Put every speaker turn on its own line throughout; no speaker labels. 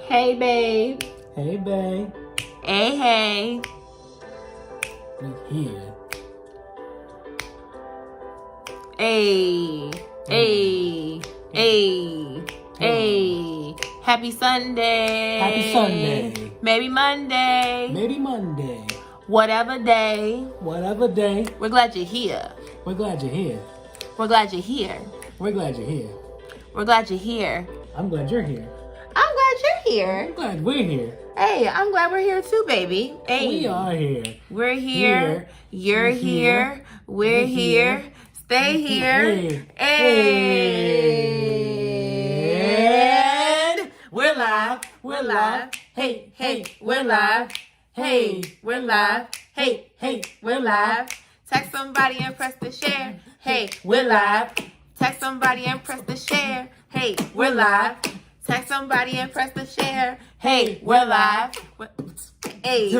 Hey, babe.
Hey, babe.
Hey, hey.
We here.
Hey, hey, hey, hey. Happy Sunday.
Happy Sunday.
Maybe Monday.
Maybe Monday.
Whatever day.
Whatever day.
We're glad you're here.
We're glad you're here.
We're glad you're here.
We're glad you're here.
We're glad you're here.
I'm glad you're here.
I'm glad you're here.
I'm glad we're here.
Hey, I'm glad we're here too, baby. Hey.
We are here.
We're here. You're here. We're here. Stay here. And we're live. We're live. Hey, hey, we're live. Hey, we're live. Hey, hey, we're live. Text somebody and press the share. Hey, we're live. Text somebody and press the share. Hey, we're live. Text somebody and press the share. Hey, we're live. Hey.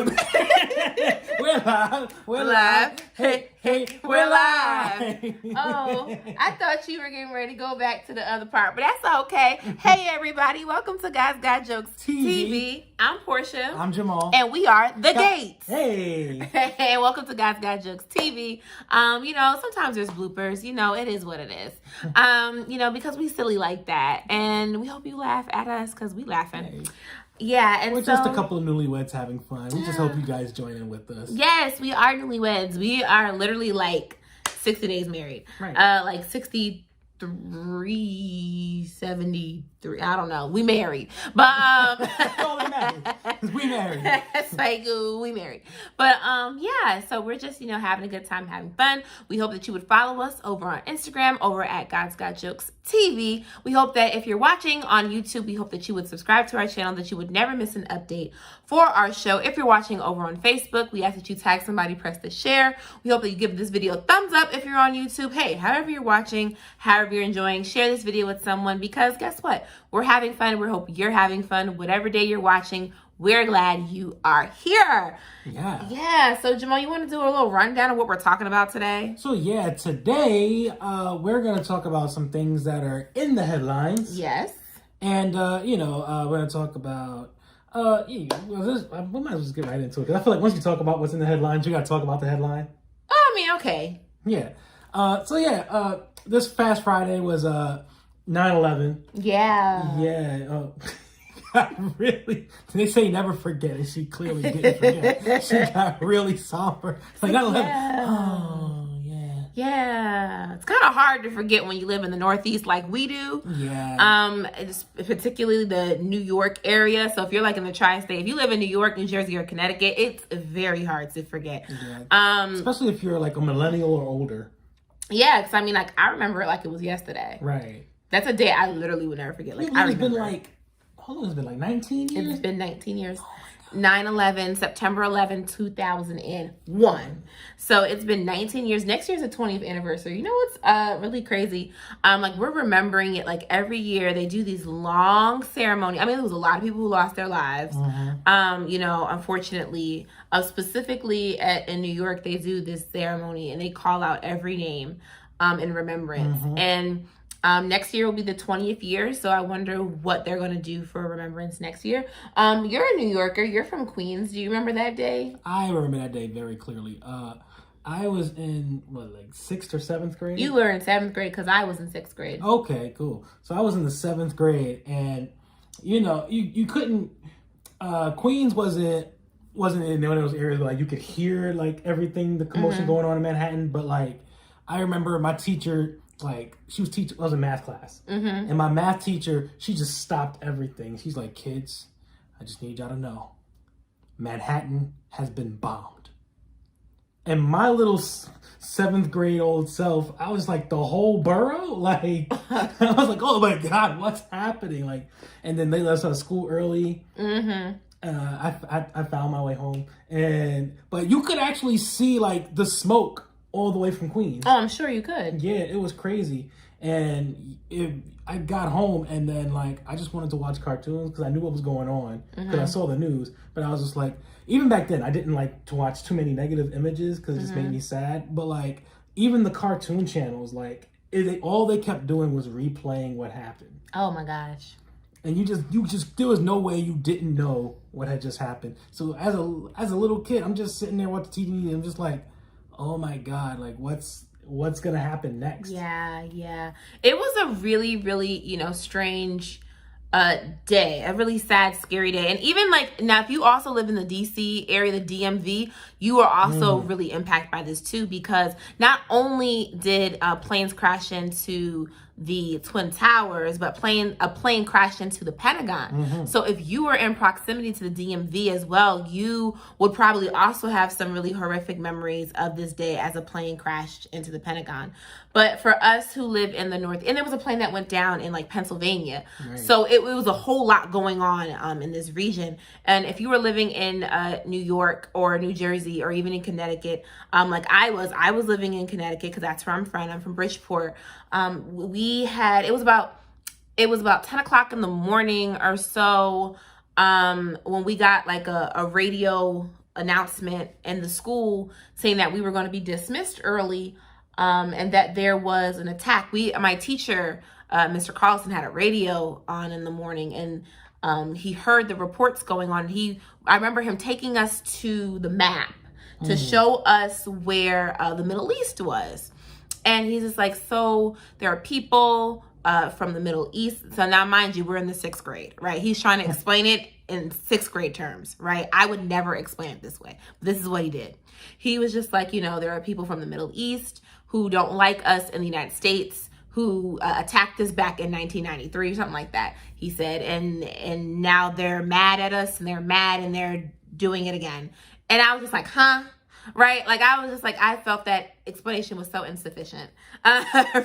We're live.
We're live. Hey, hey, we're live. Oh, I thought you were getting ready to go back to the other part, but that's okay. Hey, everybody. Welcome to Guys Got Jokes TV. I'm Portia.
I'm Jamal.
And we are The Gates.
Hey.
And welcome to Guys Got Jokes TV. Sometimes there's bloopers. It is what it is. Because we silly like that. And we hope you laugh at us because we laughing.
Hey.
Yeah, and
we're just a couple of newlyweds having fun. We just hope you guys join in with us.
Yes, we are newlyweds. We are literally like 60 days married.
Right.
Like 63, 73. I don't know. We married. But
That's all that matters. 'Cause we married.
It's like we married. But yeah, so we're just, having a good time, having fun. We hope that you would follow us over on Instagram, over at God's Got Jokes TV. We hope that if you're watching on YouTube, we hope that you would subscribe to our channel, that you would never miss an update for our show. If you're watching over on Facebook, we ask that you tag somebody, press the share. We hope that you give this video a thumbs up if you're on YouTube. Hey, however you're watching, however you're enjoying, share this video with someone, because guess what? We're having fun. We hope you're having fun. Whatever day you're watching, we're glad you are here. Yeah. So, Jamal, you want to do a little rundown of what we're talking about today?
So, yeah, today we're going to talk about some things that are in the headlines.
Yes.
And, we're going to talk about, we might as well just get right into it. Because I feel like once you talk about what's in the headlines, you got to talk about the headline.
Oh, I mean, okay.
Yeah. This past Friday was 9/11.
Yeah.
Yeah. Really, they say never forget, and she clearly didn't forget. She got really somber. Like,
yeah.
Oh, yeah.
Yeah. It's kind of hard to forget when you live in the Northeast like we do.
Yeah.
It's particularly the New York area. So if you're like in the tri-state, if you live in New York, New Jersey, or Connecticut, it's very hard to forget.
Yeah. Especially if you're like a millennial or older.
Yeah, because I remember it like it was yesterday.
Right.
That's a day I literally would never forget. Like, I remember.
It's been like, how long has it been? Like 19 years?
It's been 19 years. 9/11, September 11, 2001. So it's been 19 years. Next year's the 20th anniversary. You know what's really crazy? We're remembering it like every year. They do these long ceremonies. I mean, there was a lot of people who lost their lives. Mm-hmm. Unfortunately, specifically in New York, they do this ceremony and they call out every name in remembrance. Mm-hmm. And next year will be the 20th year, so I wonder what they're going to do for remembrance next year. You're a New Yorker. You're from Queens. Do you remember that day?
I remember that day very clearly. I was in, 6th or 7th grade?
You were in 7th grade because I was in 6th grade.
Okay, cool. So I was in the 7th grade, and, you couldn't, Queens wasn't in one of those areas where, you could hear, everything, the commotion going on in Manhattan, but, I remember my teacher... she was teaching, I was in math class. Mm-hmm. And my math teacher, she just stopped everything. She's like, kids, I just need y'all to know, Manhattan has been bombed. And my little 7th grade old self, I was like, the whole borough? I was like, oh my God, what's happening? And then they let us out of school early. Mm-hmm. I found my way home. But you could actually see the smoke all the way from Queens.
Oh, I'm sure you could.
Yeah, it was crazy. And I got home and then I just wanted to watch cartoons because I knew what was going on because I saw the news. But I was just even back then, I didn't like to watch too many negative images because it just made me sad. But even the cartoon channels, all they kept doing was replaying what happened.
Oh my gosh.
and you just there was no way you didn't know what had just happened. So as a little kid, I'm just sitting there watching TV, and I'm just like, oh my God, like what's gonna happen next?
Yeah. It was a really, really, strange day, a really sad, scary day. And even like now, if you also live in the DC area, the DMV, you are also really impacted by this too, because not only did planes crash into the Twin Towers, but a plane crashed into the Pentagon. So if you were in proximity to the DMV as well, you would probably also have some really horrific memories of this day as a plane crashed into the Pentagon. But for us who live in the North, and there was a plane that went down in like Pennsylvania. Right. So it was a whole lot going on in this region. And if you were living in New York or New Jersey or even in Connecticut, like I was living in Connecticut because that's where I'm from. I'm from Bridgeport. It was about 10 o'clock in the morning or so when we got like a radio announcement in the school saying that we were going to be dismissed early, and that there was an attack. My teacher, Mr. Carlson, had a radio on in the morning, and he heard the reports going on. I remember him taking us to the map to show us where the Middle East was. And he's just like, so there are people from the Middle East. So now, mind you, we're in the 6th grade, right? He's trying to explain it in 6th grade terms, right? I would never explain it this way. This is what he did. He was just like, there are people from the Middle East who don't like us in the United States, who attacked us back in 1993 or something like that, he said. And now they're mad at us, and they're doing it again. And I was just like, huh? Right? Like, I felt that explanation was so insufficient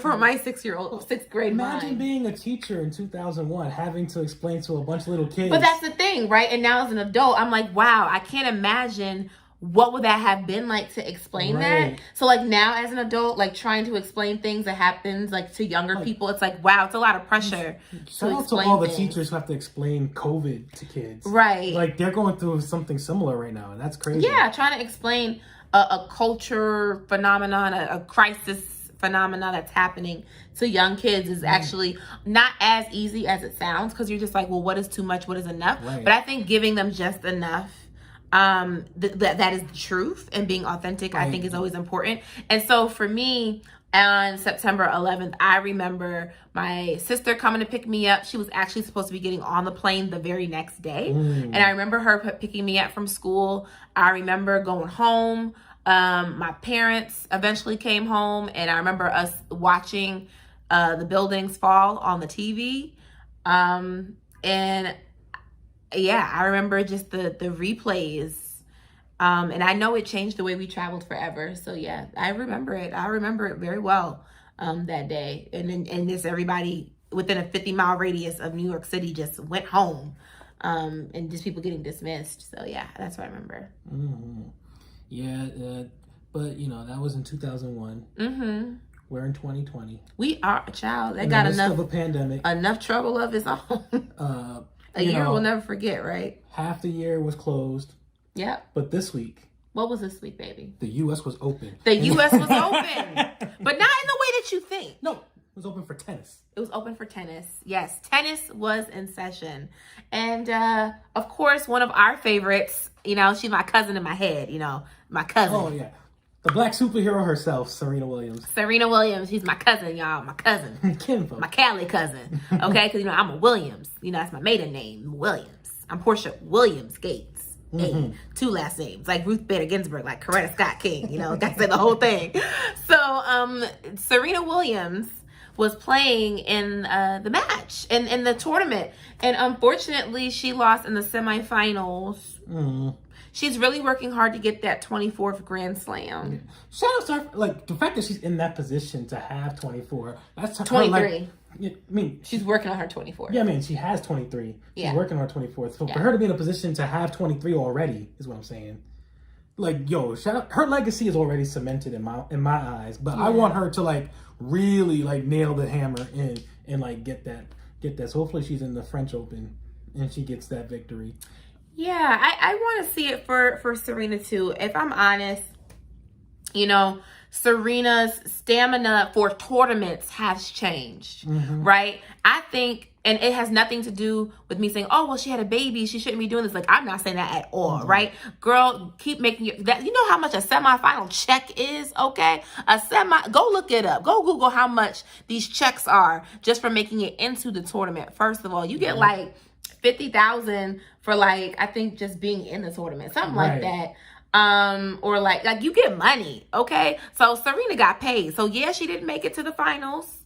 for my 6th grade
Imagine
mind.
being a teacher in 2001, having to explain to a bunch of little kids.
But that's the thing, right? And now as an adult, I'm like, wow, I can't imagine what would that have been like to explain that. So like now as an adult, like trying to explain things that happens like to younger people, it's like, wow, it's a lot of pressure
to explain to all the teachers who have to explain COVID to kids.
Right.
Like they're going through something similar right now, and that's crazy.
Yeah, trying to explain a culture phenomenon, a crisis phenomena that's happening to young kids is actually not as easy as it sounds, because you're just like, well, what is too much? What is enough? Right. But I think giving them just enough, that is the truth, and being authentic, I think, is always important. And so for me, on September 11th, I remember my sister coming to pick me up. She was actually supposed to be getting on the plane the very next day. And I remember her picking me up from school. I remember going home. My parents eventually came home, and I remember us watching the buildings fall on the TV. And yeah, I remember just the replays. And I know it changed the way we traveled forever. So yeah, I remember it. I remember it very well that day. And just everybody within a 50-mile radius of New York City just went home, and just people getting dismissed. So yeah, that's what I remember.
Yeah, but that was in 2001. We're in 2020.
We are, child. They got enough
of a pandemic,
enough trouble of its own. A year we'll never forget, right?
Half the year was closed.
Yep.
But this week.
What was this week, baby?
The U.S. was open.
The U.S. was open. But not in the way that you think.
No, it was open for tennis.
It was open for tennis. Yes, tennis was in session. And, of course, one of our favorites, she's my cousin in my head, my cousin.
Oh, yeah. The black superhero herself, Serena Williams.
Serena Williams, she's my cousin, y'all. My cousin.
Kinfolk.
My Cali cousin. Okay? Because, I'm a Williams. That's my maiden name, Williams. I'm Portia Williams Gates. Hey, 2 last names, like Ruth Bader Ginsburg, like Coretta Scott King, gotta say the whole thing. So Serena Williams was playing in the match, in the tournament, and unfortunately she lost in the semifinals. She's really working hard to get that 24th Grand Slam.
Shout out to her, like the fact that she's in that position to have 24. That's
23.
She's
working on her 24.
Yeah, she has 23. She's working on her 24th. So for her to be in a position to have 23 already is what I'm saying. Like, yo, shout out. Her legacy is already cemented in my eyes. But I want her to really nail the hammer and get that. So hopefully she's in the French Open and she gets that victory.
Yeah, I want to see it for Serena too. If I'm honest, you know, Serena's stamina for tournaments has changed, right? I think, and it has nothing to do with me saying, oh, well, she had a baby, she shouldn't be doing this. Like, I'm not saying that at all, right? Girl, keep making it. That, you know how much a semifinal check is, okay? Go look it up. Go Google how much these checks are just for making it into the tournament. First of all, you get like 50,000 for like, I think just being in the tournament, something like that. Or like you get money, okay? So Serena got paid. So yeah, she didn't make it to the finals,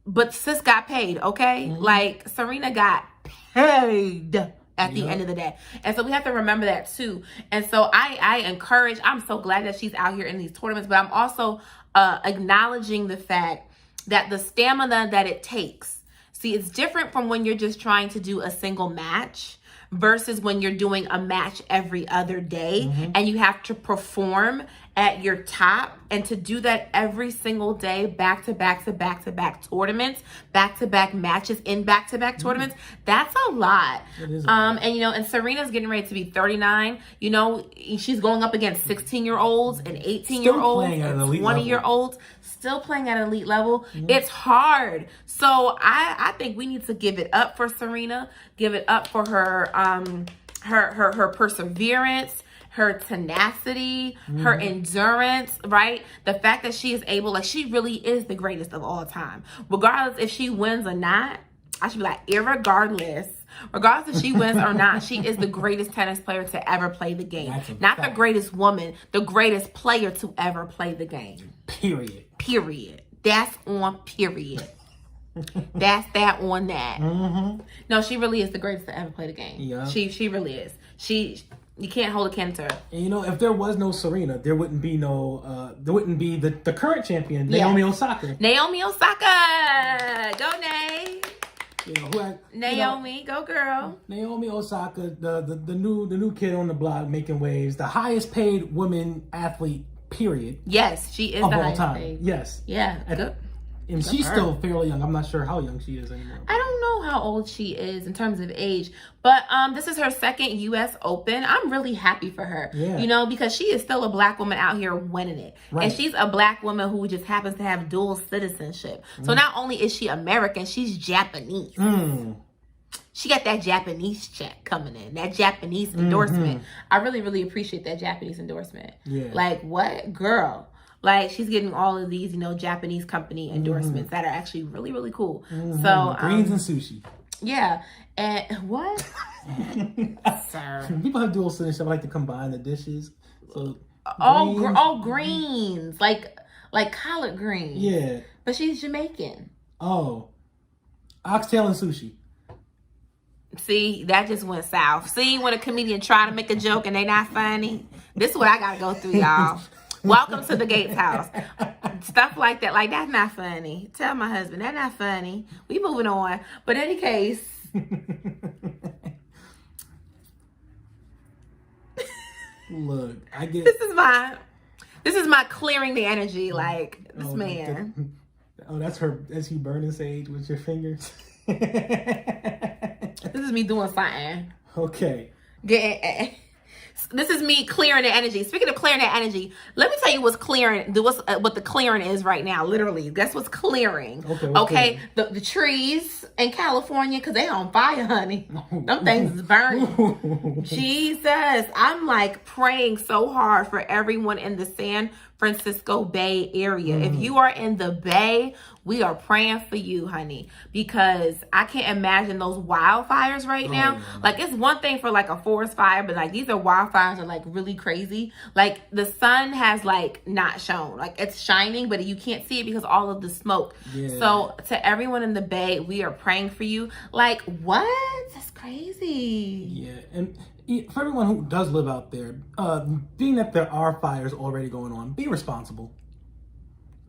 but sis got paid, okay? Like Serena got paid at the end of the day. And so we have to remember that too. And so I encourage, I'm so glad that she's out here in these tournaments, but I'm also acknowledging the fact that the stamina that it takes. See, it's different from when you're just trying to do a single match versus when you're doing a match every other day and you have to perform at your top, and to do that every single day, back to back to back to back tournaments, back to back matches in back to back tournaments, that's a lot.
It is
and you know, and Serena's getting ready to be 39. You know, she's going up against 16-year-olds and 18-year-olds and 20-year-olds, still playing at an elite level. It's hard. So I think we need to give it up for Serena, give it up for her her perseverance, her tenacity, her endurance, right? The fact that she is able, like, she really is the greatest of all time. Regardless if she wins or not, I should be like, regardless if she wins or not, she is the greatest tennis player to ever play the game. Not the greatest woman, the greatest player to ever play the game. Period. That's on period. That's that on that. No, she really is the greatest to ever play the game.
Yeah.
She really is. You can't hold a candle to her.
And you know, if there was no Serena, there wouldn't be the current champion, Naomi Osaka.
Naomi Osaka, go Nay.
You know,
Naomi, go girl.
Naomi Osaka, the new kid on the block making waves, the highest paid woman athlete, period.
Yes, she is
of
the
all
highest
time.
paid.
Yes.
Yeah.
And she's still fairly young. I'm not sure how young she is anymore.
I don't know how old she is in terms of age, but this is her second U.S. Open. I'm really happy for her, you know, because she is still a black woman out here winning it. And she's a black woman who just happens to have dual citizenship. So not only is she American, she's Japanese. She got that Japanese check coming in, that Japanese endorsement. I really, really appreciate that Japanese endorsement. Like, what? Girl. Like, she's getting all of these, you know, Japanese company endorsements that are actually really, really cool. So
greens and sushi.
Yeah. And what? Sir.
People have dual citizenship. I like to combine the dishes. So
greens. Like collard greens.
Yeah.
But she's Jamaican.
Oh. Oxtail and sushi.
See, that just went south. See, when a comedian try to make a joke and they not funny. This is what I gotta go through, y'all. Welcome to the Gates house. Stuff like that. Like, that's not funny. Tell my husband, that's not funny. We moving on. But in any case.
Look, I get...
This is my clearing the energy. Like, this man.
That's her. Is he burning sage with your fingers?
This is me doing something.
Okay.
This is me clearing the energy. Speaking of clearing the energy, let me tell you what's clearing. What the clearing is right now. Literally, that's what's clearing. Okay. The trees in California, because they on fire, honey. Them things is burning. Jesus, I'm like praying so hard for everyone in the San Francisco Bay Area. If you are in the Bay, we are praying for you, honey, because I can't imagine those wildfires right now. Like, it's one thing for like a forest fire, but like these are wildfires are like really crazy. Like, the sun has like not shown, like it's shining, but you can't see it because all of the smoke. So to everyone in the Bay, we are praying for you. Like, what? That's crazy.
Yeah. And for everyone who does live out there, being that there are fires already going on, be responsible.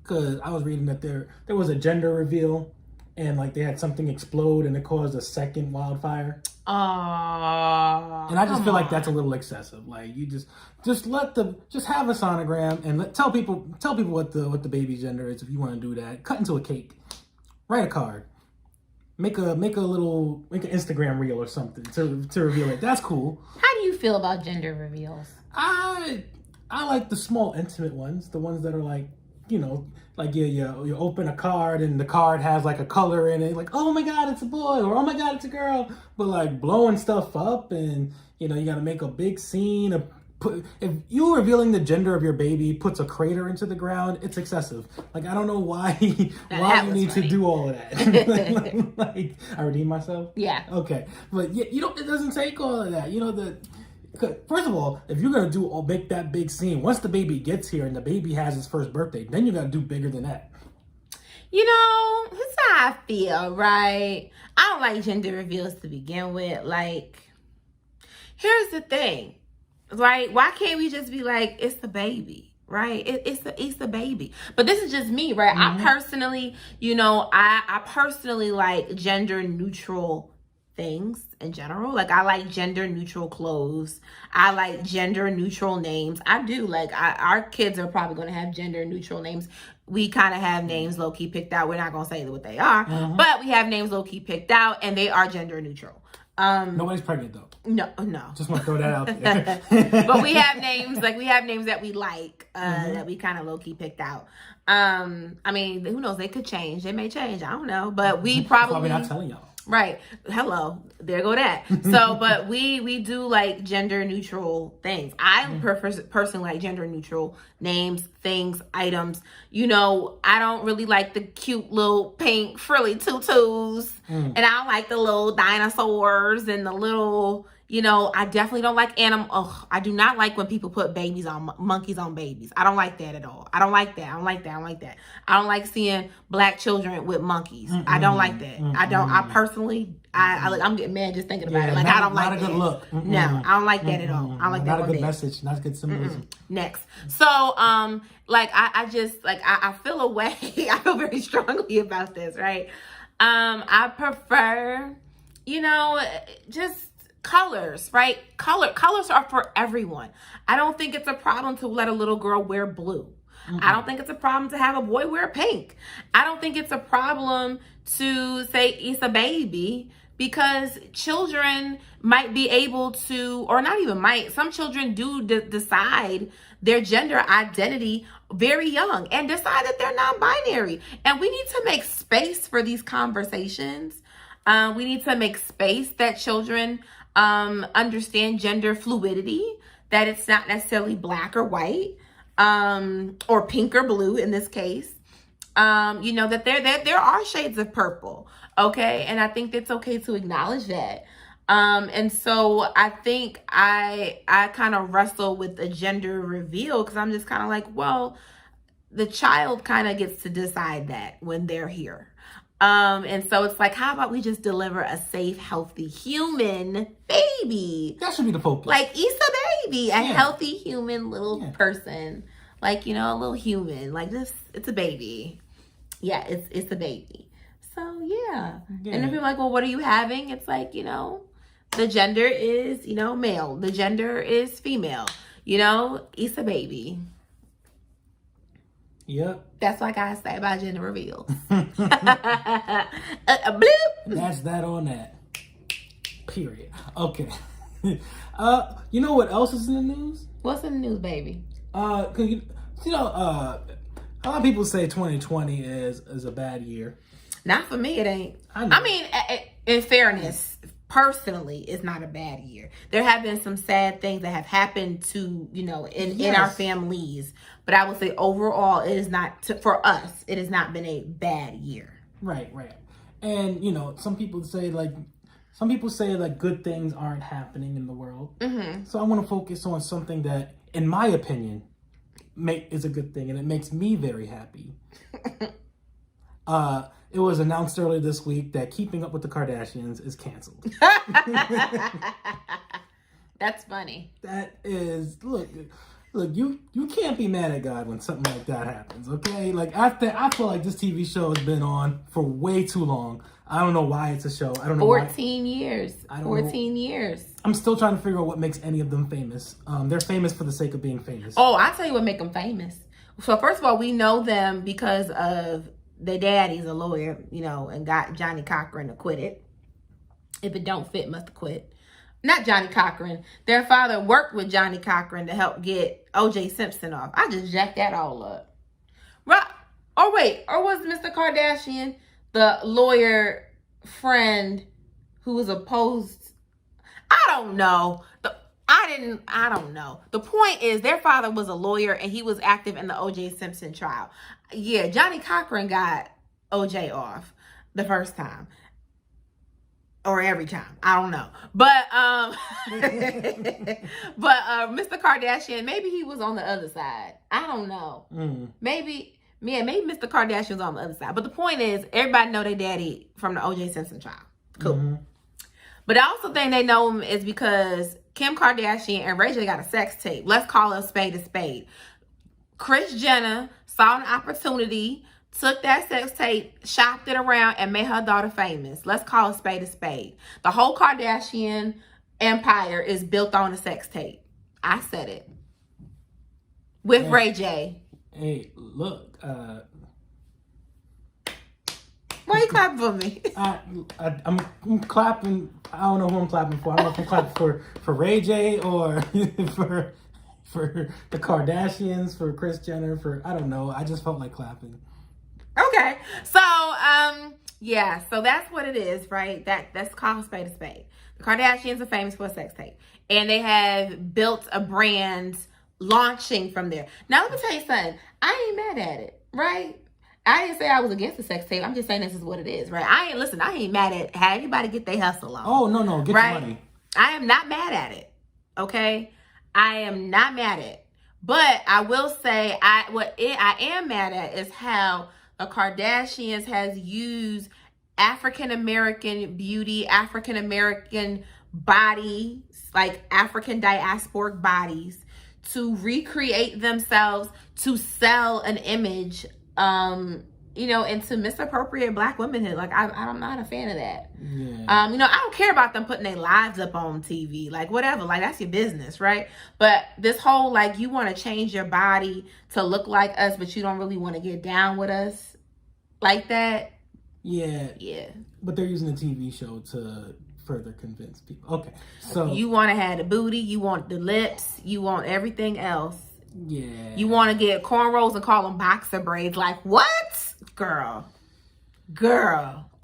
Because I was reading that there was a gender reveal, and like they had something explode and it caused a second wildfire. And I just feel like that's a little excessive. Like, you just have a sonogram and tell people what the baby's gender is if you want to do that. Cut into a cake, write a card, make an Instagram reel or something to reveal it. That's cool.
How do you feel about gender reveals?
I like the small, intimate ones, the ones that are like, like you open a card and the card has like a color in it, like, oh my God, it's a boy, or oh my God, it's a girl. But like blowing stuff up and, you got to make a big scene. If you revealing the gender of your baby puts a crater into the ground, it's excessive. Like, I don't know why you need to do all of that. Like, I redeemed myself?
Yeah.
Okay. But yeah, it doesn't take all of that. First of all, if you're going to make that big scene, once the baby gets here and the baby has his first birthday, then you got to do bigger than that.
That's how I feel, right? I don't like gender reveals to begin with. Like, here's the thing, right? Why can't we just be like, it's the baby, right? It's the baby. But this is just me, right? I personally, I personally like gender neutral things in general. Like, I like gender neutral clothes. I like gender neutral names. I do. Like, our kids are probably going to have gender neutral names. We kind of have names low-key picked out. We're not going to say what they are, but we have names low-key picked out, and they are gender neutral.
Nobody's pregnant though.
No.
Just want to throw that out there.
But we have names, that we like, that we kind of low-key picked out. I mean, who knows? They could change. They may change. I don't know. But we probably
not telling y'all.
Right. Hello. There go that. So, but we do like gender neutral things. I personally like gender neutral names, things, items. I don't really like the cute little pink frilly tutus. And I don't like the little dinosaurs and the little, I definitely don't like I do not like when people put monkeys on babies. I don't like that at all. I don't like that. I don't like seeing black children with monkeys. I don't like that. I personally, I'm getting mad just thinking about it. Like, I don't like that. Not a good look. No, I don't like that at all. I don't like that.
Not a good message. Not a good symbolism.
Next. So, I just, I feel a way. I feel very strongly about this, right? I prefer, just colors, right? Colors are for everyone. I don't think it's a problem to let a little girl wear blue. I don't think it's a problem to have a boy wear pink. I don't think it's a problem to say it's a baby, because children might be able to, or not even might, some children do decide their gender identity very young and decide that they're non-binary. And we need to make space for these conversations. We need to make space that children understand gender fluidity, that it's not necessarily black or white, or pink or blue in this case. That there are shades of purple, okay? And I think it's okay to acknowledge that. And so I think I kind of wrestle with the gender reveal, because I'm just kind of like, well, the child kind of gets to decide that when they're here. And so it's like, how about we just deliver a safe, healthy human baby?
That should be the focus.
Like, it's a baby, a healthy human little person. Like, a little human. Like, this, it's a baby. Yeah, it's a baby. So, yeah. And if you're like, well, what are you having? It's like, the gender is, male. The gender is female. It's a baby.
Yep.
That's what I gotta say about gender reveals. Bloop.
That's that on that. Period. Okay. You know what else is in the news?
What's in the news, baby?
A lot of people say 2020 is a bad year.
Not for me, it ain't. I mean, in fairness, personally, it's not a bad year. There have been some sad things that have happened to, in our families. But I would say overall, it is not, for us, it has not been a bad year.
Right. And, some people say good things aren't happening in the world. Mm-hmm. So I want to focus on something that, in my opinion, is a good thing, and it makes me very happy. It was announced earlier this week that Keeping Up with the Kardashians is canceled.
That's funny.
That is, look, you can't be mad at God when something like that happens, okay? Like, I feel like this TV show has been on for way too long. I don't know why it's a show. I don't know
14 years. 14 years.
I'm still trying to figure out what makes any of them famous. They're famous for the sake of being famous.
Oh, I'll tell you what make them famous. So first of all, we know them because of their daddy's a lawyer, and got Johnny Cochran acquitted. If it don't fit, must acquit. not Johnny Cochran. Their father worked with Johnny Cochran to help get O.J. Simpson off. I just jacked that all up. Right? Or wait, or was Mr. Kardashian the lawyer friend who was opposed? I don't know. I don't know. The point is their father was a lawyer and he was active in the O.J. Simpson trial. Yeah, Johnny Cochran got O.J. off the first time. Or every time. I don't know. But Mr. Kardashian, maybe he was on the other side. I don't know. Maybe Mr. Kardashian's on the other side. But the point is, everybody know their daddy from the O.J. Simpson trial. Cool. But I also think they know him is because Kim Kardashian and Ray J got a sex tape. Let's call it a spade a spade. Kris Jenner saw an opportunity, took that sex tape, shopped it around, and made her daughter famous. Let's call a spade a spade. The whole Kardashian empire is built on a sex tape. I said it. With Ray J.
Hey, look.
Why you clapping for me?
I'm clapping. I don't know who I'm clapping for. I don't know if I'm clapping for Ray J or for the Kardashians, for Kris Jenner, I don't know. I just felt like clapping.
Okay. So, yeah. So that's what it is, right? That's called a spade a spade. The Kardashians are famous for a sex tape. And they have built a brand launching from there. Now, let me tell you something. I ain't mad at it, right? I didn't say I was against the sex tape. I'm just saying this is what it is, right? I ain't mad at how anybody get their hustle on.
Oh, no. Get your money.
I am not mad at it, okay? I am not mad at it. But I will say, I am mad at is how the Kardashians has used African-American beauty, African-American bodies, like African diasporic bodies, to recreate themselves, to sell an image, and to misappropriate Black womanhood. Like, I'm not a fan of that. Yeah. I don't care about them putting their lives up on TV. Like, whatever. Like, that's your business, right? But this whole, like, you want to change your body to look like us, but you don't really want to get down with us like that.
Yeah.
Yeah.
But they're using a TV show to further convince people. Okay. So
you want to have the booty, you want the lips, you want everything else.
Yeah.
You want to get cornrows and call them boxer braids. Like, what? Girl.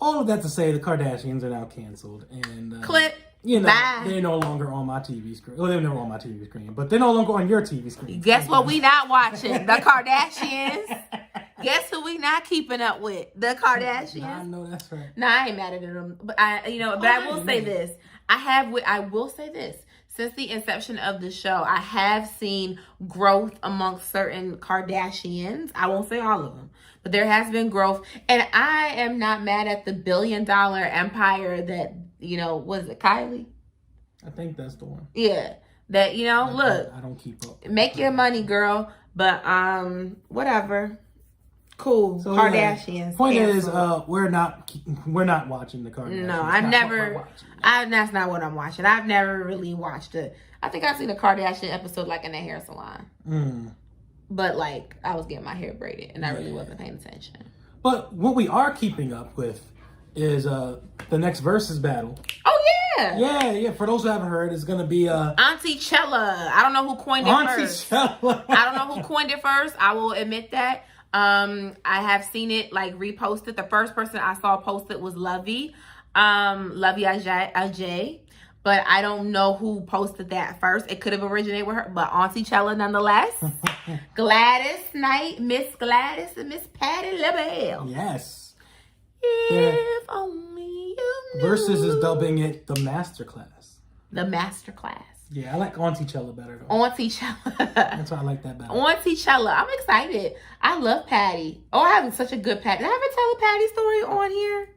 All of that to say, the Kardashians are now canceled. And
clip.
Bye. They're no longer on my TV screen. Well, they're never on my TV screen, but they're no longer on your TV screen.
Guess what we not watching? The Kardashians. Guess who we not keeping up with? The Kardashians.
Nah, I know that's right.
No, I ain't mad at them. But I will say this. I will say this. Since the inception of the show, I have seen growth amongst certain Kardashians. I won't say all of them, but there has been growth. And I am not mad at the $1 billion empire that, was it Kylie?
I think that's the one.
Yeah. That, look.
I don't keep up.
Make your money, girl. But, whatever. Cool. So, Kardashians.
Point is, we're not watching the Kardashians.
No, that's not what I'm watching. I've never really watched it. I think I've seen a Kardashian episode like in a hair salon. But like I was getting my hair braided and I really wasn't paying attention.
But what we are keeping up with is the next versus battle.
Oh yeah.
Yeah. For those who haven't heard, it's gonna be
Auntie Chella. I don't know who coined it first.
Chella.
I don't know who coined it first. I will admit that. I have seen it like reposted. The first person I saw posted was Lovey Ajay, but I don't know who posted that first. It could have originated with her, but Auntie Chella nonetheless. Gladys Knight, Miss Gladys, and Miss Patti LaBelle.
Yes.
If only you knew.
Versus is dubbing it the Masterclass.
The Masterclass.
Yeah, I like Auntie Chella better though.
Auntie Chella.
That's why I like that better.
Auntie Chella. I'm excited. I love Patty. Oh, I have such a good Patty. Did I ever tell a Patty story on here?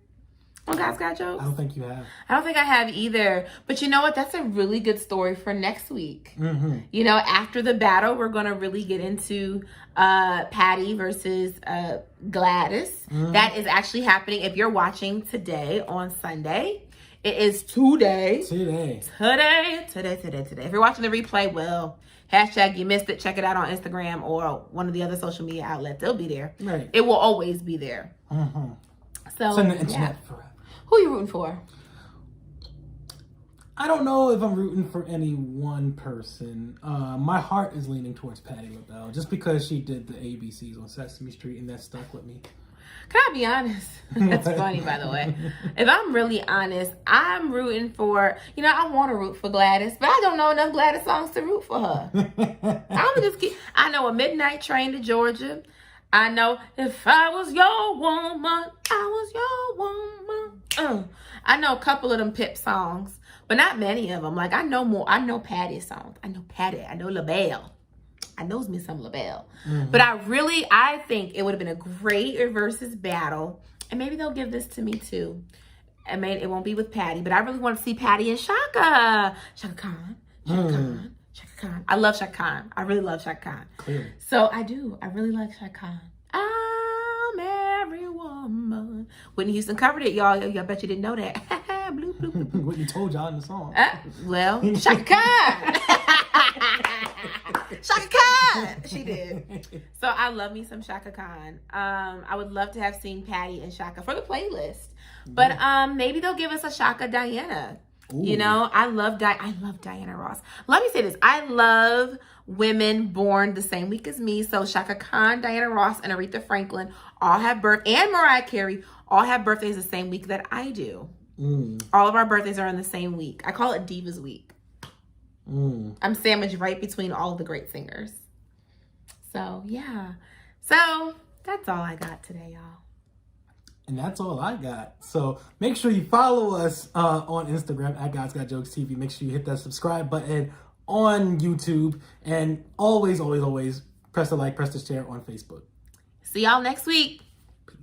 On God's Got Jokes?
I don't think you have.
I don't think I have either. But you know what? That's a really good story for next week. Mm-hmm. After the battle, we're going to really get into Patty versus Gladys. Mm-hmm. That is actually happening if you're watching today on Sunday. It is today. If you're watching the replay, well, hashtag you missed it. Check it out on Instagram or one of the other social media outlets. It'll be there.
Right.
It will always be there.
Mm-hmm.
So,
it's on the internet forever.
Who are you rooting for?
I don't know if I'm rooting for any one person. My heart is leaning towards Patti LaBelle just because she did the ABCs on Sesame Street and that stuck with me.
Can I be honest? That's funny, by the way. If I'm really honest, I'm rooting for, I want to root for Gladys, but I don't know enough Gladys songs to root for her. I know A Midnight Train to Georgia. I know If I Was Your Woman, I Was Your Woman. I know a couple of them Pip songs, but not many of them. Like, I know Patti's songs. I know Patti. I know LaBelle. I knows me some LaBelle. Mm-hmm. But I think it would have been a great versus battle. And maybe they'll give this to me too. It won't be with Patti, but I really want to see Patti and Chaka. Chaka Khan. Chaka Khan. I love Chaka Khan. I really love Chaka Khan.
Clearly.
So I do. I really like Chaka Khan. I'm every woman. Whitney Houston covered it, y'all. Y'all bet you didn't know that. Bloop, bloop, bloop, bloop.
Whitney told y'all in the song.
Well, Chaka Khan. Chaka Khan! She did. So I love me some Chaka Khan. I would love to have seen Patti and Chaka for the playlist. But maybe they'll give us a Chaka Diana. Ooh. I love Diana Ross. Let me say this. I love women born the same week as me. So Chaka Khan, Diana Ross, and Aretha Franklin and Mariah Carey all have birthdays the same week that I do. All of our birthdays are on the same week. I call it Divas Week. I'm sandwiched right between all of the great singers. So, yeah. So, that's all I got today, y'all.
And that's all I got. So, make sure you follow us on Instagram at God's Got Jokes TV. Make sure you hit that subscribe button on YouTube. And always, always, always press the like, press the share on Facebook.
See y'all next week.